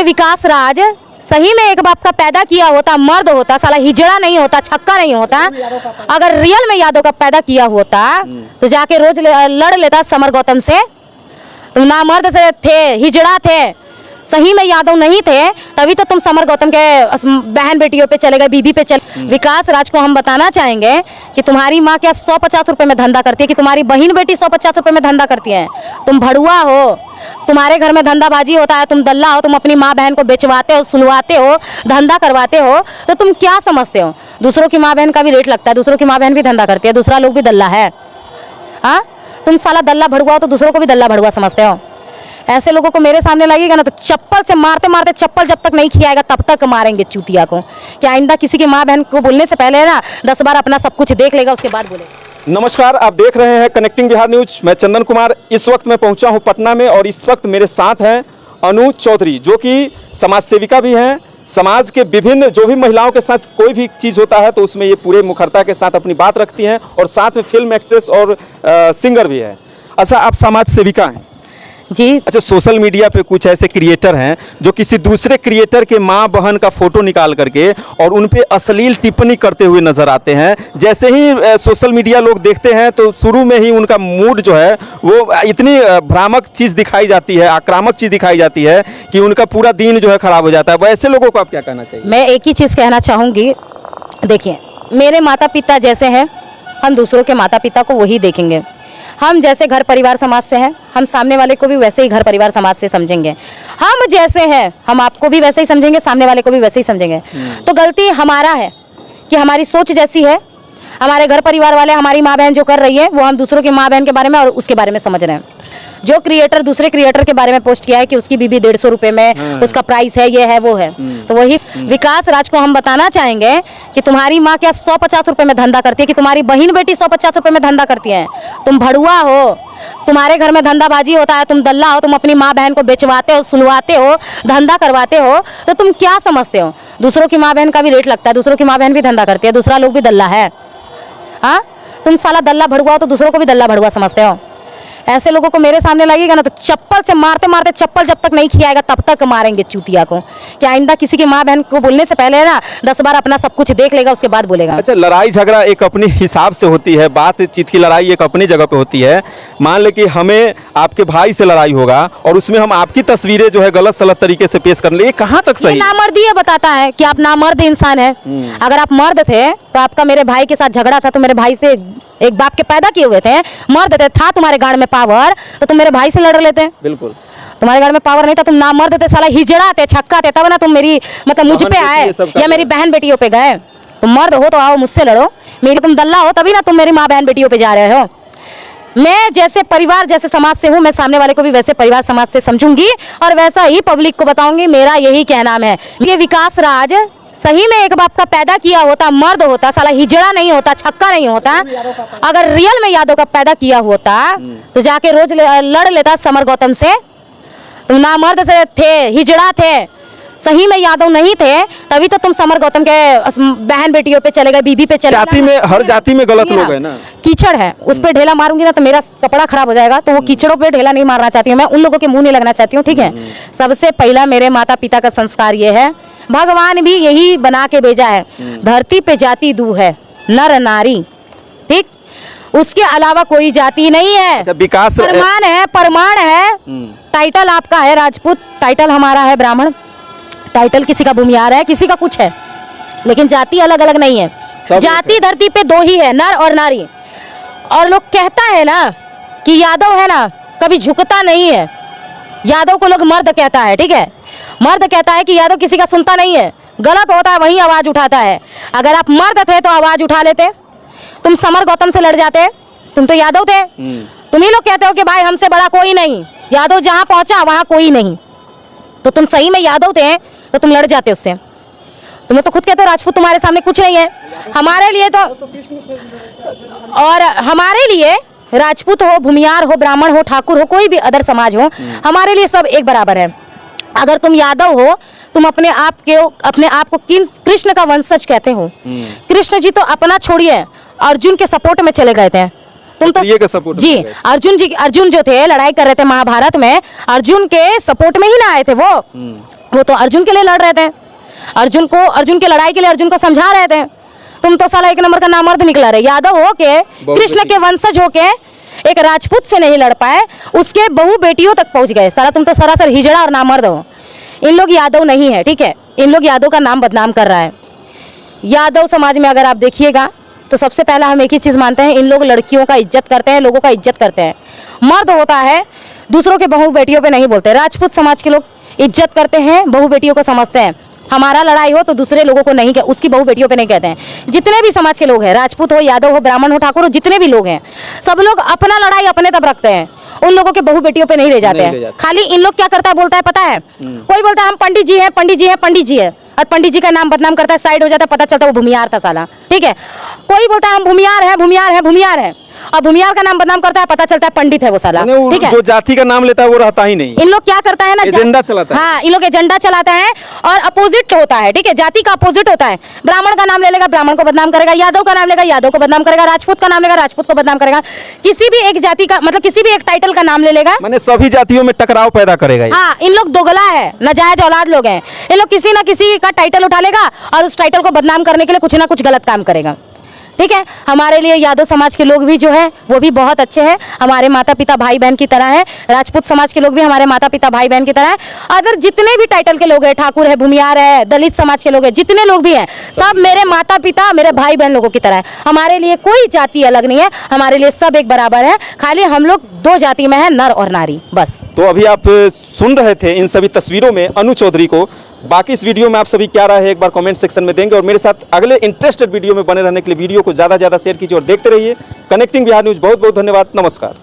ये विकास राज सही में एक बाप का पैदा किया होता मर्द होता, साला हिजड़ा नहीं होता, छक्का नहीं होता। अगर रियल में यादव का पैदा किया होता तो जाके रोज लड़ लेता समर गौतम से। तुम ना मर्द से थे, हिजड़ा थे, सही में यादव नहीं थे, तभी तो तुम समर गौतम के बहन बेटियों पे चले गए, बीबी पे चले। विकास राज को हम बताना चाहेंगे कि तुम्हारी माँ क्या 150 रुपए में धंधा करती है, कि तुम्हारी बहन बेटी 150 रुपए में धंधा करती है। तुम भड़ुआ हो, तुम्हारे घर में धंधाबाजी होता है, तुम दल्ला हो, तुम अपनी माँ बहन को बेचवाते हो, सुलवाते हो, धंधा करवाते हो, तो तुम क्या समझते हो? दूसरों की माँ बहन का भी रेट लगता है, दूसरों की माँ बहन भी धंधा करती है, दूसरा लोग भी दल्ला है। हाँ, तुम साला दल्ला भड़ुआ हो तो दूसरों को भी दल्ला भड़ुआ समझते हो। ऐसे लोगों को मेरे सामने लगेगा ना तो चप्पल से मारते मारते, चप्पल जब तक नहीं खियाएगा तब तक मारेंगे चूतिया को। क्या आइंदा किसी की माँ बहन को बोलने से पहले ना 10 बार अपना सब कुछ देख लेगा, उसके बाद बोलेगा। नमस्कार, आप देख रहे हैं कनेक्टिंग बिहार न्यूज। मैं चंदन कुमार इस वक्त मैं पहुंचा हूं पटना में और इस वक्त मेरे साथ हैं अनु चौधरी, जो कि समाज सेविका भी हैं। समाज के विभिन्न जो भी महिलाओं के साथ कोई भी चीज़ होता है तो उसमें ये पूरे मुखरता के साथ अपनी बात रखती हैं और साथ में फिल्म एक्ट्रेस और सिंगर भी है। अच्छा, आप समाज सेविका हैं जी। अच्छा, सोशल मीडिया पे कुछ ऐसे क्रिएटर हैं जो किसी दूसरे क्रिएटर के माँ बहन का फोटो निकाल करके और उन पे अश्लील टिप्पणी करते हुए नजर आते हैं। जैसे ही सोशल मीडिया लोग देखते हैं तो शुरू में ही उनका मूड जो है वो इतनी भ्रामक चीज़ दिखाई जाती है, आक्रामक चीज़ दिखाई जाती है कि उनका पूरा दिन जो है खराब हो जाता है। वैसे लोगों को आप क्या कहना चाहिए? मैं एक ही चीज़ कहना चाहूँगी, देखिए मेरे माता पिता जैसे हैं हम दूसरों के माता पिता को वही देखेंगे। हम जैसे घर परिवार समाज से हैं, हम सामने वाले को भी वैसे ही घर परिवार समाज से समझेंगे। हम जैसे हैं हम आपको भी वैसे ही समझेंगे, सामने वाले को भी वैसे ही समझेंगे। तो गलती हमारा है कि हमारी सोच जैसी है, हमारे घर परिवार वाले, हमारी माँ बहन जो कर रही है वो हम दूसरों की माँ बहन के बारे में और उसके बारे में समझ रहे हैं। जो क्रिएटर दूसरे क्रिएटर के बारे में पोस्ट किया है कि उसकी बीबी 150 रुपए में उसका प्राइस है, ये है, वो है, तो वही विकास राज को हम बताना चाहेंगे कि तुम्हारी माँ क्या 150 रुपए में धंधा करती है, कि तुम्हारी बहन बेटी 150 रुपए में धंधा करती है। तुम भड़ुआ हो, तुम्हारे घर में धंधाबाजी होता है, तुम दल्ला हो, तुम अपनी माँ बहन को बेचवाते हो, सुलवाते हो, धंधा करवाते हो, तो तुम क्या समझते हो? दूसरों की माँ बहन का भी रेट लगता है, दूसरों की माँ बहन भी धंधा करती है, दूसरा लोग भी दल्ला है। हाँ, तुम साला दल्ला भड़ुआ हो तो दूसरों को भी दल्ला भड़ुआ समझते हो। ऐसे लोगों को मेरे सामने लगेगा ना तो चप्पल से मारते मारते, चप्पल जब तक नहीं खियाएगा तब तक मारेंगे चूतिया को। क्या आइंदा किसी की माँ बहन को बोलने से पहले ना 10 बार अपना सब कुछ देख लेगा, उसके बाद बोलेगा। अच्छा, लड़ाई झगड़ा एक अपने हिसाब से होती है, बातचीत की लड़ाई एक अपनी जगह पे होती है। मान ले कि हमें आपके भाई से लड़ाई होगा और उसमें हम आपकी तस्वीरें जो है गलत सलत तरीके से पेश कर ले, ये कहाँ तक सही? नामर्दी ये बताता है कि आप नामर्द इंसान है। अगर आप मर्द थे तो आपका मेरे भाई के साथ झगड़ा था, तो मेरे भाई से एक बाप के पैदा किए हुए थे, मर्द थे, था तुम्हारे गाड़ में पावर तो तुम मेरे भाई से लड़ लेते। बिल्कुल, तुम्हारे गाड़ में पावर नहीं था, तुम ना मर्द थे, साला हिजड़ा थे, छक्का थे, तब ना तुम मेरी मतलब मुझ पे आए या मेरी बहन बेटियों पे गए। तुम मर्द हो तो आओ मुझसे लड़ो, मेरी तुम दल्ला हो तभी ना तुम मेरी माँ बहन बेटियों पे जा रहे हो। मैं जैसे परिवार जैसे समाज से हूँ, मैं सामने वाले को भी वैसे परिवार समाज से समझूंगी और वैसा ही पब्लिक को बताऊंगी। मेरा यही कहना है। ये विकास राज सही में एक बाप का पैदा किया होता मर्द होता, साला हिजड़ा नहीं होता, छक्का नहीं होता। अगर रियल में यादव का पैदा किया होता तो जाके रोज लड़ लेता समर गौतम से। तुम ना मर्द से थे, हिजड़ा थे, सही में यादव नहीं थे, तभी तो तुम समर गौतम के बहन बेटियों पे चले गए, बीबी पे चले गए। जाति में हर जाति में गलत लोग हैं ना। कीचड़ है, उस पे ढेला मारूंगी ना तो मेरा कपड़ा खराब हो जाएगा, तो वो कीचड़ों पे ढेला नहीं मारना चाहती हूँ मैं, उन लोगों के मुंह नहीं लगना चाहती हूँ। ठीक है, सबसे पहला मेरे माता पिता का संस्कार ये है, भगवान भी यही बना के भेजा है, धरती पे जाति दू है, नर नारी, ठीक, उसके अलावा कोई जाति नहीं है। अच्छा, विकास प्रमाण है, प्रमाण है। टाइटल आपका है राजपूत, टाइटल हमारा है ब्राह्मण, टाइटल किसी का भूमियार है, किसी का कुछ है, लेकिन जाति अलग अलग नहीं है। जाति धरती पे 2 ही है, नर और नारी। और लोग कहता है ना कि यादव है ना कभी झुकता नहीं है, यादव को लोग मर्द कहता है। ठीक है, मर्द कहता है कि यादव किसी का सुनता नहीं है, गलत होता है, वही आवाज उठाता है। अगर आप मर्द थे तो आवाज उठा लेते, तुम समर गौतम से लड़ जाते, तुम तो यादव थे। तुम ही लोग कहते हो कि भाई हमसे बड़ा कोई नहीं, यादव जहां पहुंचा वहां कोई नहीं, तो तुम सही में यादव थे तो तुम लड़ जाते उससे। तुम तो खुद कहते हो राजपूत तुम्हारे सामने कुछ नहीं है, हमारे लिए तो, और हमारे लिए राजपूत हो, भूमियार हो, ब्राह्मण हो, ठाकुर हो, कोई भी अदर समाज हो, हमारे लिए सब एक बराबर है। अगर तुम यादव हो, तुम अपने आप को कृष्ण का वंशज कहते हो। कृष्ण जी तो अपना छोड़िए, अर्जुन के सपोर्ट में चले गए थे। तुम तो जी अर्जुन जो थे लड़ाई कर रहे थे महाभारत में, अर्जुन के सपोर्ट में ही ना आए थे वो। वो तो अर्जुन के लिए लड़ रहे थे, अर्जुन की लड़ाई के लिए अर्जुन को समझा रहे थे। तुम तो साला एक नंबर का नामर्द निकला रहे, यादव हो के, कृष्ण के वंशज हो के एक राजपूत से नहीं लड़ पाए, उसके बहू बेटियों तक पहुंच गए। साला तुम तो सरासर हिजड़ा और नामर्द हो। इन लोग यादव नहीं है, ठीक है, इन लोग यादव का नाम बदनाम कर रहा है। यादव समाज में अगर आप देखिएगा तो सबसे पहला हम एक ही चीज़ मानते हैं, इन लोग लड़कियों का इज्जत करते हैं, लोगों का इज्जत करते हैं। मर्द होता है दूसरों के बहू बेटियों पे नहीं बोलते। राजपूत समाज के लोग इज्जत करते हैं, बहू बेटियों को समझते हैं। हमारा लड़ाई हो तो दूसरे लोगों को नहीं, उसकी बहू बेटियों पे नहीं कहते हैं। जितने भी समाज के लोग हैं, राजपूत हो, यादव हो, ब्राह्मण हो, ठाकुर हो, जितने भी लोग हैं, सब लोग अपना लड़ाई अपने तब रखते हैं, उन लोगों के बहू बेटियों पे नहीं ले जाते हैं। खाली इन लोग क्या करता है बोलता है पता है, कोई बोलता है हम पंडित जी हैं, पंडित जी हैं, पंडित जी है, और पंडित जी का नाम बदनाम करता है, साइड हो जाता है, पता चलता है वो भूमियार था साला, ठीक है। कोई बोलता है हम भूमियार है, भूमियार है, भूमियार है, और भूमियार का नाम बदनाम करता है, पता चलता है पंडित है वो साला, ठीक है। जो जाति का नाम लेता है वो रहता ही नहीं। इन लोग क्या करता है ना, एजेंडा चलाता है। हाँ, इन लोग एजेंडा चलाता है और अपोजिट होता है, ठीक है, जाति का अपोजिट होता है। ब्राह्मण का नाम ले लेगा, ब्राह्मण को बदनाम करेगा, यादव का नाम लेगा, यादव को बदनाम करेगा, राजपूत का नाम लेगा, राजपूत को बदनाम करेगा। किसी भी एक जाति का मतलब किसी भी एक टाइटल का नाम ले लेगा, माने सभी जातियों में टकराव पैदा करेगा ये। हाँ, इन लोग दोगला है, नाजायज औलाद लोग हैं। इन लोग किसी ना किसी का टाइटल उठा लेगा और उस टाइटल को बदनाम करने के लिए कुछ ना कुछ गलत काम करेगा, ठीक है। हमारे लिए यादव समाज के लोग भी जो है वो भी बहुत अच्छे हैं, हमारे माता पिता भाई बहन की तरह हैं। राजपूत समाज के लोग भी हमारे माता पिता भाई बहन की तरह हैं। अदर जितने भी टाइटल के लोग हैं, ठाकुर है, भूमियार है, दलित समाज के लोग हैं, जितने लोग भी हैं, सब मेरे माता पिता, मेरे भाई बहन लोगों की तरह है। हमारे लिए कोई जाति अलग नहीं है, हमारे लिए सब एक बराबर है। खाली हम लोग दो जाति में है, नर और नारी, बस। तो अभी आप सुन रहे थे इन सभी तस्वीरों में अनु चौधरी को। बाकी इस वीडियो में आप सभी क्या राय है एक बार कमेंट सेक्शन में देंगे, और मेरे साथ अगले इंटरेस्टेड वीडियो में बने रहने के लिए वीडियो को ज़्यादा से ज़्यादा शेयर कीजिए और देखते रहिए कनेक्टिंग बिहार न्यूज़। बहुत बहुत धन्यवाद, नमस्कार।